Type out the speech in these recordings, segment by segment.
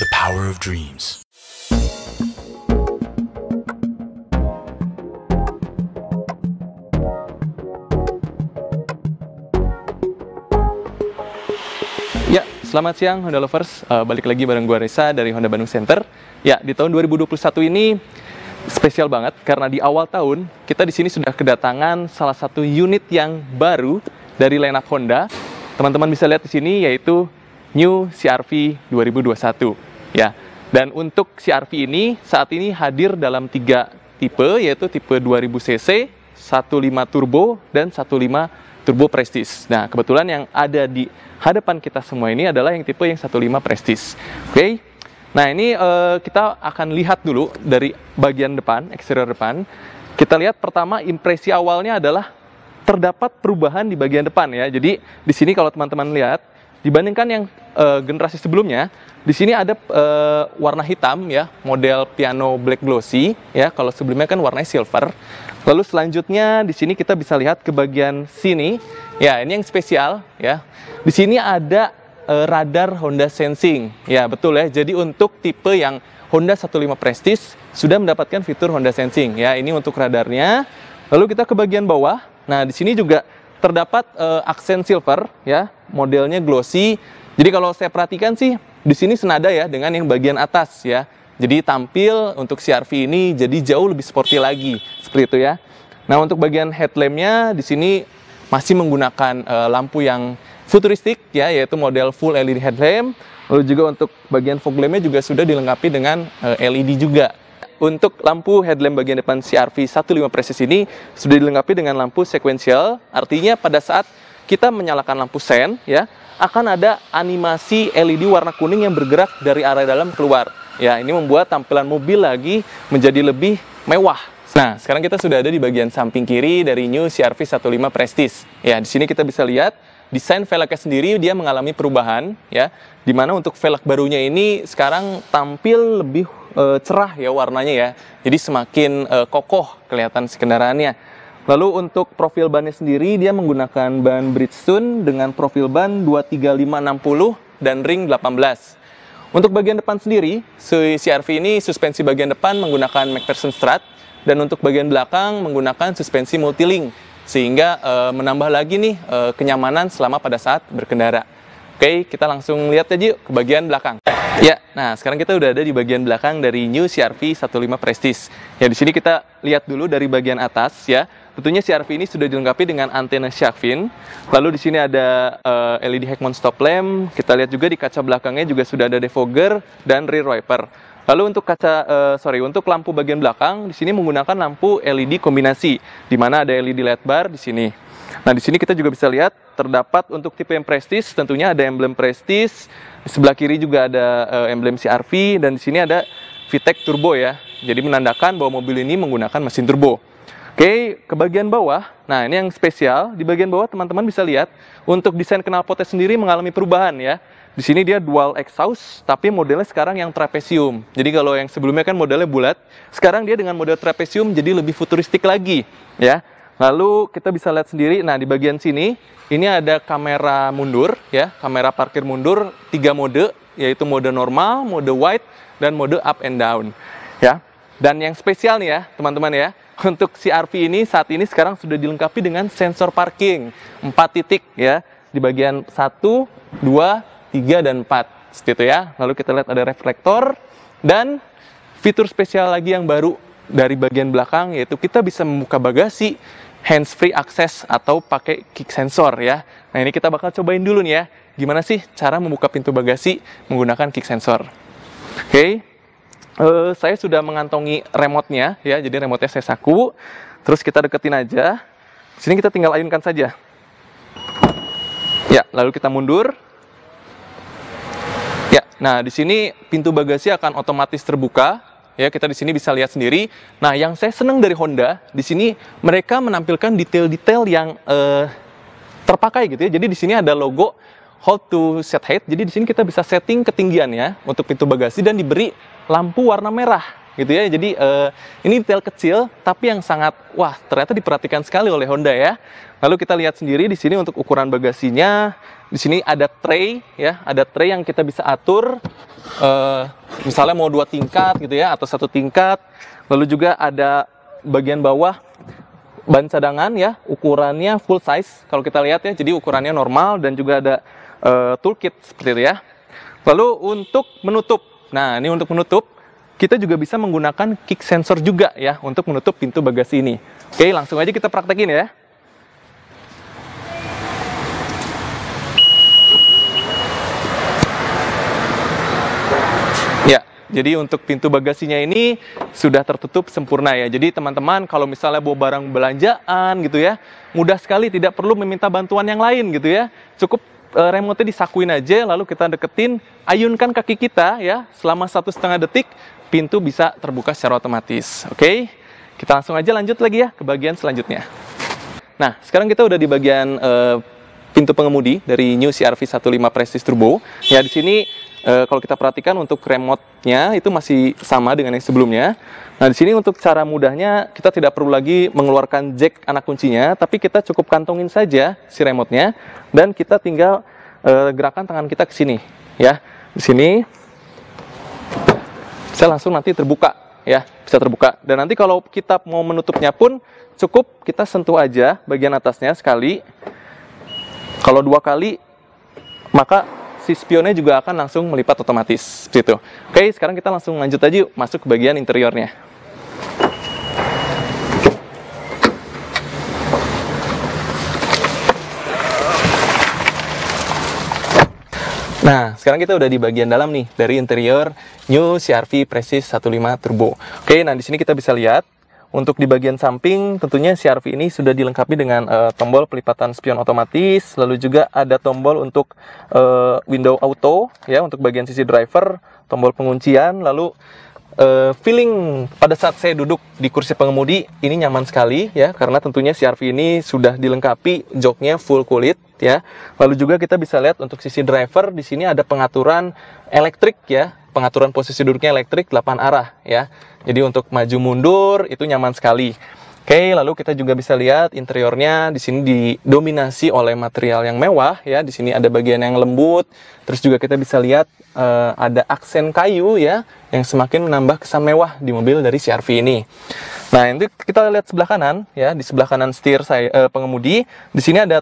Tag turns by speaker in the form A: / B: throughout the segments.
A: The power of dreams.
B: Ya, selamat siang Honda Lovers. Balik lagi bareng gua Reza dari Honda Bandung Center. Ya, di tahun 2021 ini spesial banget karena di awal tahun kita di sini sudah kedatangan salah satu unit yang baru dari lineup Honda. Teman-teman bisa lihat di sini yaitu New CR-V 2021. Ya. Dan untuk CR-V ini saat ini hadir dalam 3 tipe, yaitu tipe 2000 cc, 15 turbo, dan 15 turbo Prestige. Nah, kebetulan yang ada di hadapan kita semua ini adalah yang tipe yang 15 Prestige. Oke. Nah, ini kita akan lihat dulu dari bagian depan, eksterior depan. Kita lihat pertama impresi awalnya adalah terdapat perubahan di bagian depan ya. Jadi di sini kalau teman-teman lihat dibandingkan yang generasi sebelumnya, di sini ada warna hitam ya, model piano black glossy ya. Kalau sebelumnya kan warnanya silver. Lalu selanjutnya di sini kita bisa lihat ke bagian sini. Ya, ini yang spesial ya. Di sini ada radar Honda Sensing. Ya, betul ya. Jadi untuk tipe yang Honda 15 Prestige sudah mendapatkan fitur Honda Sensing ya. Ini untuk radarnya. Lalu kita ke bagian bawah. Nah, di sini juga terdapat aksen silver ya, modelnya glossy. Jadi kalau saya perhatikan sih di sini senada ya dengan yang bagian atas ya. Jadi tampil untuk CR-V ini jadi jauh lebih sporty lagi seperti itu ya. Nah, untuk bagian headlampnya di sini masih menggunakan lampu yang futuristik ya, yaitu model full LED headlamp. Lalu juga untuk bagian fog lampnya juga sudah dilengkapi dengan LED juga. Untuk lampu headlamp bagian depan CR-V 15 Prestige ini sudah dilengkapi dengan lampu sequential. Artinya pada saat kita menyalakan lampu sen ya, akan ada animasi LED warna kuning yang bergerak dari area dalam keluar. Ya, ini membuat tampilan mobil lagi menjadi lebih mewah. Nah, sekarang kita sudah ada di bagian samping kiri dari New CR-V 15 Prestige. Ya, di sini kita bisa lihat desain velgnya sendiri dia mengalami perubahan ya, dimana untuk velg barunya ini sekarang tampil lebih cerah ya warnanya ya, jadi semakin kokoh kelihatan si kendaraannya. Lalu untuk profil bannya sendiri dia menggunakan ban Bridgestone dengan profil ban 235/60 dan ring 18. Untuk bagian depan sendiri, si CR-V ini suspensi bagian depan menggunakan McPherson Strut dan untuk bagian belakang menggunakan suspensi multilink, sehingga menambah lagi nih kenyamanan selama pada saat berkendara. Oke, kita langsung lihat aja yuk ke bagian belakang. Ya, nah sekarang kita udah ada di bagian belakang dari New CR-V 15 Prestige. Ya, di sini kita lihat dulu dari bagian atas ya. Tentunya CR-V ini sudah dilengkapi dengan antena shark fin. Lalu di sini ada LED head mount stop lamp. Kita lihat juga di kaca belakangnya juga sudah ada defogger dan rear wiper. Lalu untuk untuk lampu bagian belakang di sini menggunakan lampu LED kombinasi, di mana ada LED LED bar di sini. Nah, di sini kita juga bisa lihat terdapat untuk tipe yang Prestige tentunya ada emblem Prestige. Di sebelah kiri juga ada emblem CR-V dan di sini ada VTEC turbo ya. Jadi menandakan bahwa mobil ini menggunakan mesin turbo. Oke, ke bagian bawah. Nah, ini yang spesial. Di bagian bawah teman-teman bisa lihat untuk desain knalpotnya sendiri mengalami perubahan ya. Di sini dia dual exhaust, tapi modelnya sekarang yang trapesium. Jadi kalau yang sebelumnya kan modelnya bulat, sekarang dia dengan model trapesium jadi lebih futuristik lagi, ya. Lalu kita bisa lihat sendiri, nah di bagian sini, ini ada kamera mundur, ya, kamera parkir mundur 3 mode, yaitu mode normal, mode wide, dan mode up and down, ya. Dan yang spesial nih ya, teman-teman ya, untuk CR-V ini saat ini sekarang sudah dilengkapi dengan sensor parking 4 titik ya, di bagian 1, 2, 3 dan 4 seperti itu ya. Lalu kita lihat ada reflektor dan fitur spesial lagi yang baru dari bagian belakang, yaitu kita bisa membuka bagasi hands free access atau pakai kick sensor ya. Nah, ini kita bakal cobain dulu nih ya, gimana sih cara membuka pintu bagasi menggunakan kick sensor. Oke, saya sudah mengantongi remote-nya ya, jadi remote-nya saya saku. Terus kita deketin aja. Sini kita tinggal ayunkan saja. Ya, lalu kita mundur. Ya, nah di sini pintu bagasi akan otomatis terbuka. Ya, kita di sini bisa lihat sendiri. Nah, yang saya senang dari Honda, di sini mereka menampilkan detail-detail yang terpakai gitu ya. Jadi di sini ada logo hold to set height. Jadi di sini kita bisa setting ketinggiannya untuk pintu bagasi dan diberi lampu warna merah gitu ya. Jadi ini detail kecil tapi yang sangat wah ternyata diperhatikan sekali oleh Honda ya. Lalu kita lihat sendiri di sini untuk ukuran bagasinya. Di sini ada tray ya, ada tray yang kita bisa atur. Misalnya mau 2 tingkat gitu ya atau 1 tingkat. Lalu juga ada bagian bawah ban cadangan ya, ukurannya full size kalau kita lihat ya. Jadi ukurannya normal dan juga ada toolkit seperti itu ya. Lalu untuk menutup, nah ini untuk menutup kita juga bisa menggunakan kick sensor juga ya untuk menutup pintu bagasi ini. Oke, langsung aja kita praktekin ya. Ya, jadi untuk pintu bagasinya ini sudah tertutup sempurna ya. Jadi teman-teman kalau misalnya bawa barang belanjaan gitu ya, mudah sekali, tidak perlu meminta bantuan yang lain gitu ya. Cukup remote-nya disakuin aja, lalu kita deketin, ayunkan kaki kita ya, selama 1,5 detik, pintu bisa terbuka secara otomatis. Oke, kita langsung aja lanjut lagi ya ke bagian selanjutnya. Nah, sekarang kita udah di bagian pintu pengemudi dari New CR-V 15 Prestige Turbo. Ya, di sini kalau kita perhatikan untuk remote-nya itu masih sama dengan yang sebelumnya. Nah, di sini untuk cara mudahnya kita tidak perlu lagi mengeluarkan jack anak kuncinya, tapi kita cukup kantongin saja si remote-nya dan kita tinggal gerakan tangan kita ke sini ya. Di sini bisa langsung nanti terbuka ya, bisa terbuka. Dan nanti kalau kita mau menutupnya pun cukup kita sentuh aja bagian atasnya sekali. Kalau 2 kali maka si spionnya juga akan langsung melipat otomatis seperti itu. Oke, sekarang kita langsung lanjut aja yuk, masuk ke bagian interiornya. Nah, sekarang kita udah di bagian dalam nih dari interior New CR-V Prestige 15 Turbo. Oke, nah di sini kita bisa lihat untuk di bagian samping tentunya CR-V ini sudah dilengkapi dengan tombol pelipatan spion otomatis, lalu juga ada tombol untuk window auto ya untuk bagian sisi driver, tombol penguncian, lalu feeling pada saat saya duduk di kursi pengemudi ini nyaman sekali ya, karena tentunya CR-V ini sudah dilengkapi joknya full kulit ya. Lalu juga kita bisa lihat untuk sisi driver di sini ada pengaturan elektrik ya, pengaturan posisi duduknya elektrik 8 arah ya. Jadi untuk maju mundur itu nyaman sekali. Oke, lalu kita juga bisa lihat interiornya di sini didominasi oleh material yang mewah ya. Di sini ada bagian yang lembut. Terus juga kita bisa lihat ada aksen kayu ya yang semakin menambah kesan mewah di mobil dari CR-V ini. Nah, ini kita lihat sebelah kanan ya, di sebelah kanan setir saya pengemudi. Di sini ada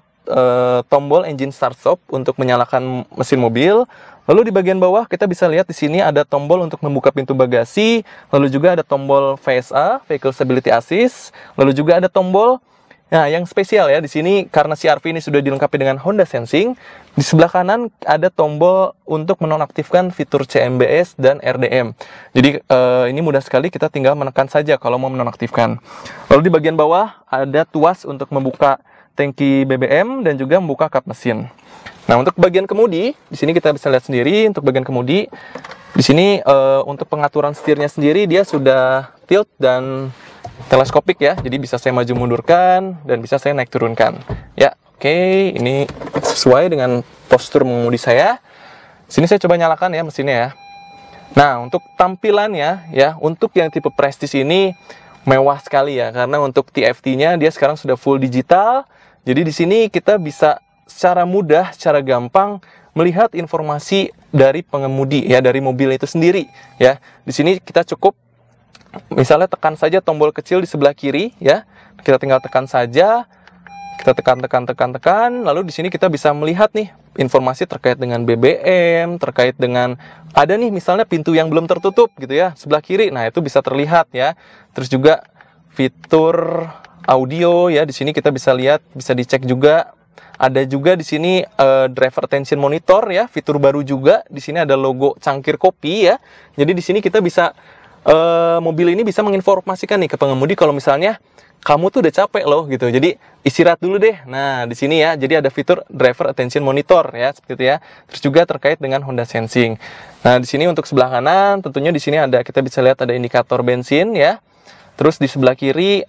B: tombol engine start stop untuk menyalakan mesin mobil. Lalu di bagian bawah kita bisa lihat di sini ada tombol untuk membuka pintu bagasi, lalu juga ada tombol VSA, Vehicle Stability Assist, lalu juga ada tombol, nah yang spesial ya di sini karena CR-V ini sudah dilengkapi dengan Honda Sensing. Di sebelah kanan ada tombol untuk menonaktifkan fitur CMBS dan RDM. Jadi ini mudah sekali, kita tinggal menekan saja kalau mau menonaktifkan. Lalu di bagian bawah ada tuas untuk membuka tangki BBM dan juga membuka kap mesin. Nah, untuk bagian kemudi, di sini kita bisa lihat sendiri untuk bagian kemudi. Di sini untuk pengaturan setirnya sendiri dia sudah tilt dan teleskopik ya. Jadi bisa saya maju mundurkan dan bisa saya naik turunkan. Ya, oke, ini sesuai dengan postur mengemudi saya. Sini saya coba nyalakan ya mesinnya ya. Nah, untuk tampilannya ya, untuk yang tipe Prestige ini mewah sekali ya, karena untuk TFT-nya dia sekarang sudah full digital. Jadi di sini kita bisa secara mudah, secara gampang melihat informasi dari pengemudi ya, dari mobil itu sendiri ya. Di sini kita cukup misalnya tekan saja tombol kecil di sebelah kiri ya. Kita tinggal tekan saja. Kita tekan, lalu di sini kita bisa melihat nih informasi terkait dengan BBM, terkait dengan ada nih misalnya pintu yang belum tertutup gitu ya, sebelah kiri. Nah, itu bisa terlihat ya. Terus juga fitur audio ya, di sini kita bisa lihat, bisa dicek juga. Ada juga di sini driver attention monitor ya, fitur baru juga. Di sini ada logo cangkir kopi ya. Jadi di sini kita bisa mobil ini bisa menginformasikan nih ke pengemudi kalau misalnya kamu tuh udah capek loh gitu. Jadi istirahat dulu deh. Nah, di sini ya. Jadi ada fitur driver attention monitor ya, seperti itu ya. Terus juga terkait dengan Honda Sensing. Nah, di sini untuk sebelah kanan tentunya di sini ada, kita bisa lihat ada indikator bensin ya. Terus di sebelah kiri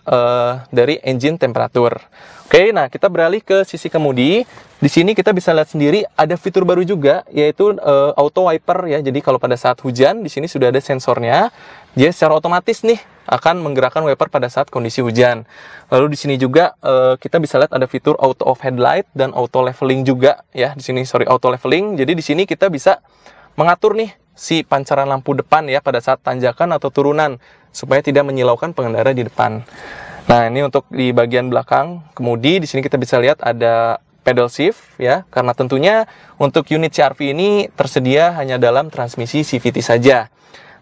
B: dari engine temperatur. Oke, nah kita beralih ke sisi kemudi. Di sini kita bisa lihat sendiri ada fitur baru juga, yaitu auto wiper ya. Jadi kalau pada saat hujan, di sini sudah ada sensornya. Dia secara otomatis nih akan menggerakkan wiper pada saat kondisi hujan. Lalu di sini juga kita bisa lihat ada fitur auto off headlight dan auto leveling juga ya. Di sini auto leveling. Jadi di sini kita bisa mengatur nih si pancaran lampu depan ya pada saat tanjakan atau turunan supaya tidak menyilaukan pengendara di depan. Nah, ini untuk di bagian belakang kemudi. Di sini kita bisa lihat ada pedal shift ya, karena tentunya untuk unit CR-V ini tersedia hanya dalam transmisi CVT saja.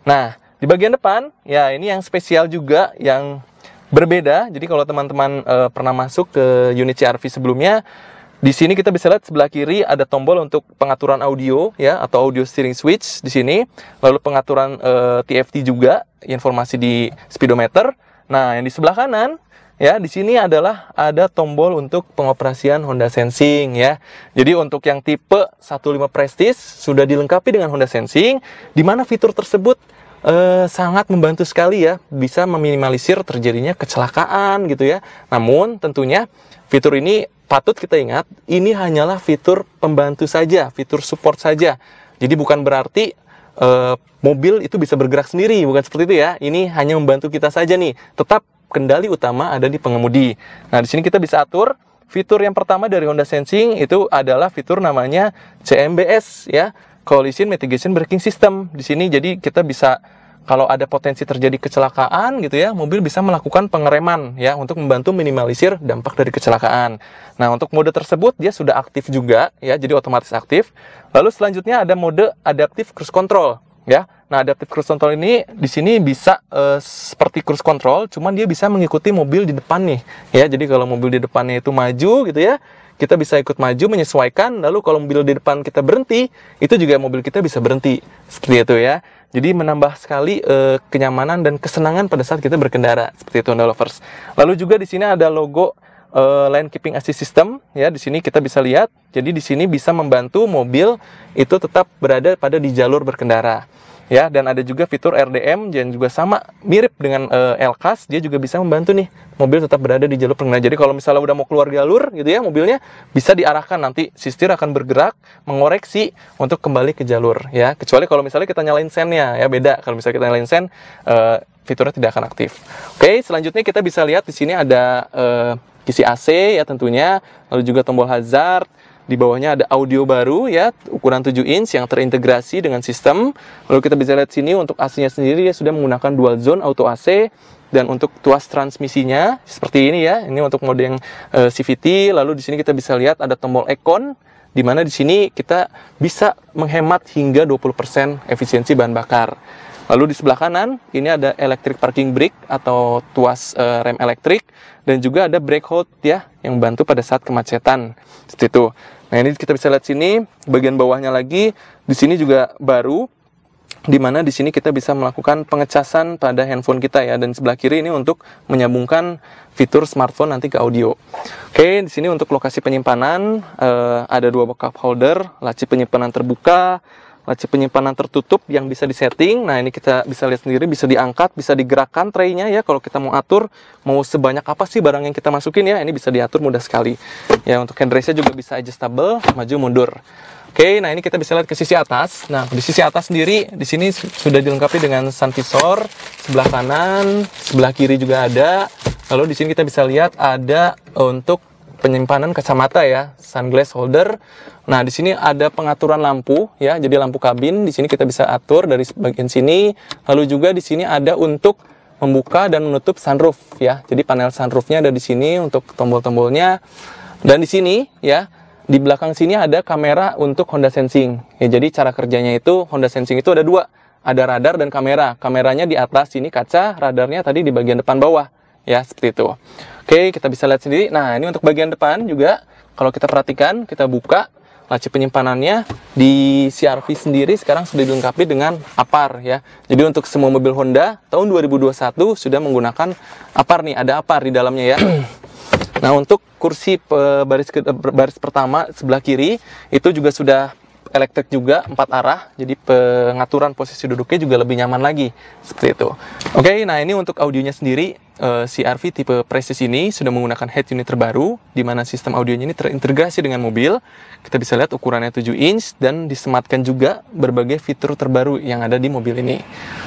B: Nah, di bagian depan ya ini yang spesial juga, yang berbeda. Jadi kalau teman-teman pernah masuk ke unit CR-V sebelumnya, di sini kita bisa lihat sebelah kiri ada tombol untuk pengaturan audio ya, atau audio steering switch di sini. Lalu pengaturan TFT juga, informasi di speedometer. Nah, yang di sebelah kanan ya, di sini adalah ada tombol untuk pengoperasian Honda Sensing ya. Jadi untuk yang tipe 15 Prestige sudah dilengkapi dengan Honda Sensing, di mana fitur tersebut sangat membantu sekali ya, bisa meminimalisir terjadinya kecelakaan gitu ya. Namun tentunya fitur ini patut kita ingat, ini hanyalah fitur pembantu saja, fitur support saja. Jadi bukan berarti mobil itu bisa bergerak sendiri, bukan seperti itu ya. Ini hanya membantu kita saja nih. Tetap kendali utama ada di pengemudi. Nah, di sini kita bisa atur. Fitur yang pertama dari Honda Sensing itu adalah fitur namanya CMBS ya, Collision Mitigation Braking System. Di sini jadi kita bisa, kalau ada potensi terjadi kecelakaan gitu ya, mobil bisa melakukan pengereman ya untuk membantu minimalisir dampak dari kecelakaan. Nah, untuk mode tersebut dia sudah aktif juga ya, jadi otomatis aktif. Lalu selanjutnya ada mode Adaptive Cruise Control ya. Nah, Adaptive Cruise Control ini di sini bisa seperti cruise control, cuman dia bisa mengikuti mobil di depan nih ya. Jadi kalau mobil di depannya itu maju gitu ya, kita bisa ikut maju menyesuaikan. Lalu kalau mobil di depan kita berhenti, itu juga mobil kita bisa berhenti. Seperti itu ya. Jadi menambah sekali kenyamanan dan kesenangan pada saat kita berkendara. Seperti itu Honda Lovers. Lalu juga di sini ada logo Lane Keeping Assist System ya. Di sini kita bisa lihat. Jadi di sini bisa membantu mobil itu tetap berada pada di jalur berkendara. Ya, dan ada juga fitur RDM dan juga sama mirip dengan LCAS, dia juga bisa membantu nih mobil tetap berada di jalur pengendara. Jadi kalau misalnya udah mau keluar jalur gitu ya, mobilnya bisa diarahkan, nanti si setir akan bergerak mengoreksi untuk kembali ke jalur ya. Kecuali kalau misalnya kita nyalain sennya ya, beda. Kalau misalnya kita nyalain sen, fiturnya tidak akan aktif. Oke, selanjutnya kita bisa lihat di sini ada kisi AC ya tentunya, lalu juga tombol hazard. Di bawahnya ada audio baru ya, ukuran 7 inch yang terintegrasi dengan sistem. Lalu kita bisa lihat sini untuk AC-nya sendiri, dia sudah menggunakan dual zone auto AC. Dan untuk tuas transmisinya seperti ini ya, ini untuk mode yang CVT. Lalu di sini kita bisa lihat ada tombol Econ, di mana di sini kita bisa menghemat hingga 20% efisiensi bahan bakar. Lalu di sebelah kanan, ini ada electric parking brake atau tuas rem elektrik. Dan juga ada brake hold ya, yang membantu pada saat kemacetan. Seperti itu. Nah, ini kita bisa lihat sini, bagian bawahnya lagi, di sini juga baru, di mana di sini kita bisa melakukan pengecasan pada handphone kita ya, dan sebelah kiri ini untuk menyambungkan fitur smartphone nanti ke audio. Oke, di sini untuk lokasi penyimpanan ada 2 cup holder, laci penyimpanan terbuka, laci penyimpanan tertutup yang bisa disetting. Nah, ini kita bisa lihat sendiri, bisa diangkat, bisa digerakkan tray-nya ya. Kalau kita mau atur, mau sebanyak apa sih barang yang kita masukin ya, ini bisa diatur mudah sekali. Ya, untuk handrail-nya juga bisa adjustable, maju mundur. Oke, nah ini kita bisa lihat ke sisi atas. Nah, di sisi atas sendiri, di sini sudah dilengkapi dengan sun visor, sebelah kanan, sebelah kiri juga ada. Lalu di sini kita bisa lihat ada untuk penyimpanan kacamata ya, sunglass holder. Nah, di sini ada pengaturan lampu ya, jadi lampu kabin di sini kita bisa atur dari bagian sini. Lalu juga di sini ada untuk membuka dan menutup sunroof ya. Jadi panel sunroofnya ada di sini untuk tombol-tombolnya. Dan di sini ya, di belakang sini ada kamera untuk Honda Sensing. Ya, jadi cara kerjanya itu Honda Sensing itu ada 2, ada radar dan kamera. Kameranya di atas sini kaca, radarnya tadi di bagian depan bawah. Ya, seperti itu. Oke, kita bisa lihat sendiri. Nah, ini untuk bagian depan juga, kalau kita perhatikan, kita buka laci penyimpanannya di CR-V sendiri sekarang sudah dilengkapi dengan APAR ya. Jadi untuk semua mobil Honda tahun 2021 sudah menggunakan APAR nih, ada APAR di dalamnya ya. Nah, untuk kursi baris pertama sebelah kiri itu juga sudah elektrik juga 4 arah, jadi pengaturan posisi duduknya juga lebih nyaman lagi, seperti itu. Oke, nah ini untuk audionya sendiri, CR-V tipe Prestige ini sudah menggunakan head unit terbaru, di mana sistem audionya ini terintegrasi dengan mobil. Kita bisa lihat ukurannya 7 inch dan disematkan juga berbagai fitur terbaru yang ada di mobil ini.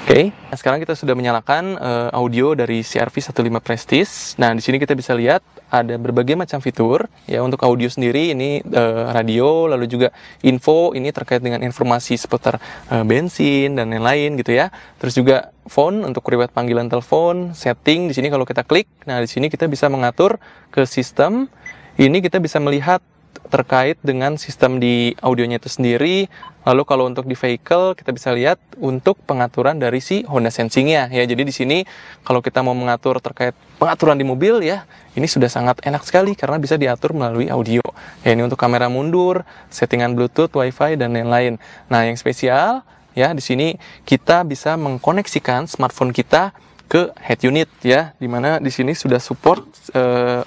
B: Oke, nah sekarang kita sudah menyalakan audio dari CR-V 15 Prestige. Nah, di sini kita bisa lihat ada berbagai macam fitur ya. Untuk audio sendiri ini radio, lalu juga info ini terkait dengan informasi seputar bensin dan lain-lain gitu ya. Terus juga phone untuk riwayat panggilan telepon, setting di sini kalau kita klik. Nah, di sini kita bisa mengatur ke sistem. Ini kita bisa melihat terkait dengan sistem di audionya itu sendiri. Lalu kalau untuk di vehicle kita bisa lihat untuk pengaturan dari si Honda Sensing-nya ya. Jadi di sini kalau kita mau mengatur terkait pengaturan di mobil ya, ini sudah sangat enak sekali karena bisa diatur melalui audio. Ya, ini untuk kamera mundur, settingan Bluetooth, Wi-Fi dan lain-lain. Nah, yang spesial ya di sini kita bisa mengkoneksikan smartphone kita ke head unit ya, dimana di sini sudah support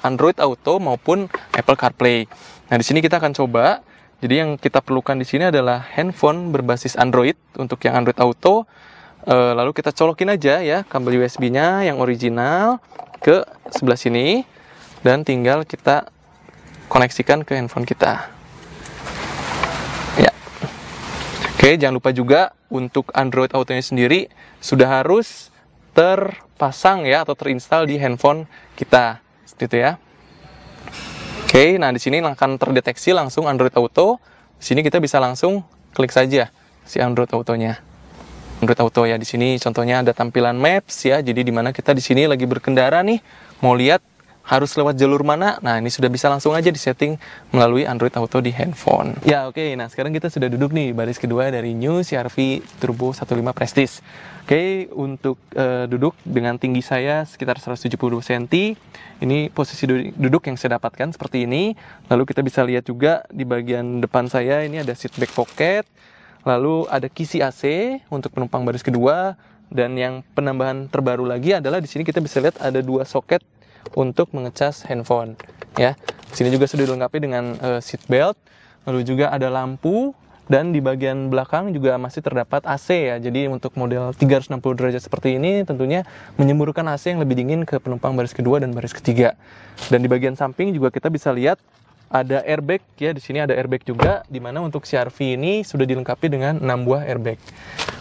B: Android Auto maupun Apple CarPlay. Nah, di sini kita akan coba. Jadi yang kita perlukan di sini adalah handphone berbasis Android untuk yang Android Auto. Lalu kita colokin aja ya kabel USB-nya yang original ke sebelah sini dan tinggal kita koneksikan ke handphone kita. Ya. Oke, jangan lupa juga untuk Android Auto-nya sendiri sudah harus terpasang ya atau terinstall di handphone kita. Seperti itu ya. Oke, nah di sini akan terdeteksi langsung Android Auto. Di sini kita bisa langsung klik saja si Android Auto-nya. Android Auto ya, di sini contohnya ada tampilan Maps ya. Jadi di mana kita di sini lagi berkendara nih, mau lihat harus lewat jalur mana. Nah, ini sudah bisa langsung aja disetting melalui Android Auto di handphone. Ya, oke. Nah, sekarang kita sudah duduk nih baris kedua dari New CR-V Turbo 15 Prestige. Oke, untuk duduk dengan tinggi saya sekitar 172 cm. Ini posisi duduk yang saya dapatkan seperti ini. Lalu kita bisa lihat juga di bagian depan saya ini ada seat back pocket. Lalu ada kisi AC untuk penumpang baris kedua. Dan yang penambahan terbaru lagi adalah di sini kita bisa lihat ada 2 soket untuk mengecas handphone. Ya, di sini juga sudah dilengkapi dengan seat belt. Lalu juga ada lampu. Dan di bagian belakang juga masih terdapat AC ya. Jadi untuk model 360 derajat seperti ini tentunya menyemburkan AC yang lebih dingin ke penumpang baris kedua dan baris ketiga. Dan di bagian samping juga kita bisa lihat ada airbag ya. Di sini ada airbag juga, di mana untuk CR-V ini sudah dilengkapi dengan 6 buah airbag.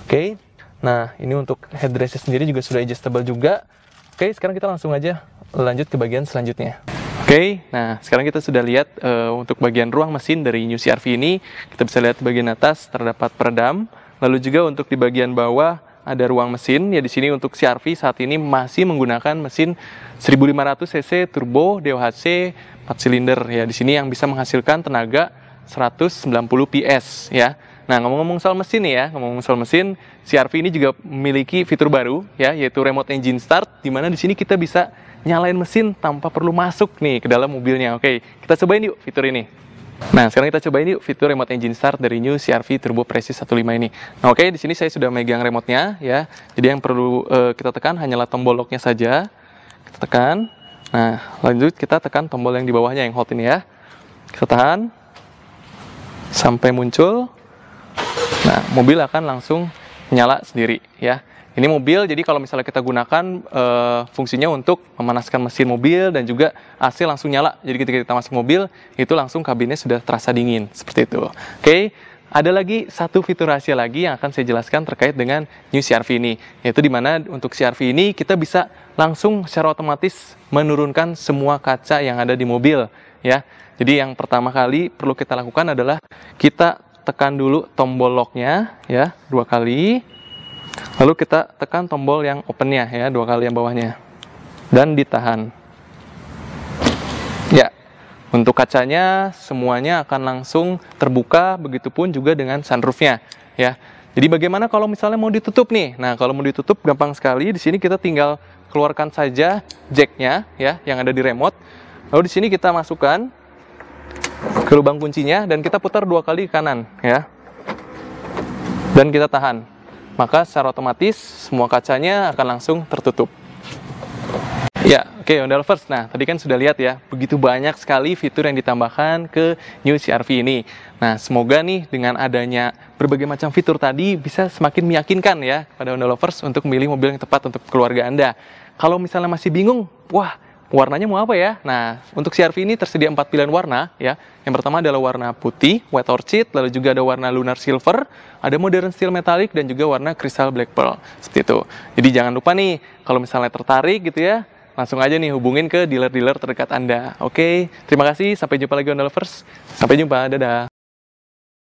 B: Oke. Nah, ini untuk headrest sendiri juga sudah adjustable juga. Oke, sekarang kita langsung aja lanjut ke bagian selanjutnya. Oke, nah sekarang kita sudah lihat untuk bagian ruang mesin dari New CR-V ini. Kita bisa lihat di bagian atas terdapat peredam. Lalu juga untuk di bagian bawah ada ruang mesin. Ya, di sini untuk CR-V saat ini masih menggunakan mesin 1500 cc turbo DOHC 4 silinder ya. Di sini yang bisa menghasilkan tenaga 190 PS ya. Nah, ngomong-ngomong soal mesin ya, CR-V ini juga memiliki fitur baru ya, yaitu remote engine start, di mana di sini kita bisa nyalain mesin tanpa perlu masuk nih ke dalam mobilnya. Oke, kita cobain yuk fitur ini. Nah, sekarang kita cobain yuk fitur remote engine start dari New CR-V Turbo Prestige 15 ini. Nah, oke, di sini saya sudah megang remote-nya ya. Jadi yang perlu kita tekan hanyalah tombol lock-nya saja. Kita tekan. Nah, lanjut kita tekan tombol yang di bawahnya yang hold ini ya. Kita tahan sampai muncul. Nah, mobil akan langsung nyala sendiri ya. Ini mobil, jadi kalau misalnya kita gunakan fungsinya untuk memanaskan mesin mobil dan juga AC langsung nyala. Jadi ketika kita masuk mobil, itu langsung kabinnya sudah terasa dingin, seperti itu. Oke, ada lagi satu fitur rahasia lagi yang akan saya jelaskan terkait dengan New CR-V ini. Yaitu dimana untuk CR-V ini kita bisa langsung secara otomatis menurunkan semua kaca yang ada di mobil. Ya, jadi yang pertama kali perlu kita lakukan adalah kita tekan dulu tombol lock-nya ya, 2 kali. Lalu kita tekan tombol yang open-nya ya, 2 kali yang bawahnya. Dan ditahan. Ya, untuk kacanya semuanya akan langsung terbuka, begitupun juga dengan sunroof-nya ya. Jadi bagaimana kalau misalnya mau ditutup nih? Nah, kalau mau ditutup gampang sekali. Di sini kita tinggal keluarkan saja jack-nya ya, yang ada di remote. Lalu di sini kita masukkan ke lubang kuncinya dan kita putar 2 kali ke kanan ya. Dan kita tahan. Maka secara otomatis semua kacanya akan langsung tertutup. Ya, oke, Honda Lovers. Nah, tadi kan sudah lihat ya, begitu banyak sekali fitur yang ditambahkan ke New CR-V ini. Nah, semoga nih dengan adanya berbagai macam fitur tadi bisa semakin meyakinkan ya kepada Honda Lovers untuk memilih mobil yang tepat untuk keluarga Anda. Kalau misalnya masih bingung, wah, warnanya mau apa ya? Nah, untuk CR-V ini tersedia 4 pilihan warna ya. Yang pertama adalah warna putih, white orchid, lalu juga ada warna lunar silver, ada modern steel metallic, dan juga warna crystal black pearl. Seperti itu. Jadi jangan lupa nih, kalau misalnya tertarik gitu ya, langsung aja nih hubungin ke dealer-dealer terdekat Anda. Oke, terima kasih. Sampai jumpa lagi Honda Lovers. Sampai jumpa. Dadah.